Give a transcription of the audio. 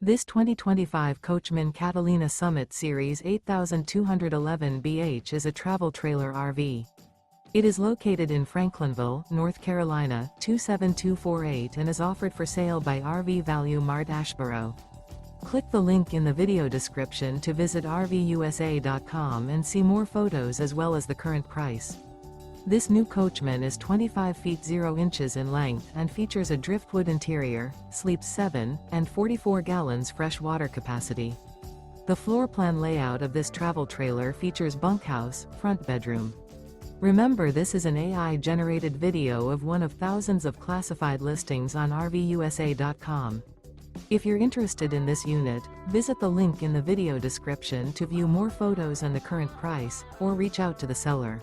This 2025 Coachmen Catalina Summit Series 8211 BH is a travel trailer RV. It is located in Franklinville, North Carolina, 27248 and is offered for sale by RV Value Mart Asheboro. Click the link in the video description to visit RVUSA.com and see more photos as well as the current price. This new Coachmen is 25 feet 0 inches in length and features a driftwood interior, sleeps 7, and 44 gallons fresh water capacity. The floor plan layout of this travel trailer features bunkhouse, front bedroom. Remember, this is an AI-generated video of one of thousands of classified listings on RVUSA.com. If you're interested in this unit, visit the link in the video description to view more photos and the current price, or reach out to the seller.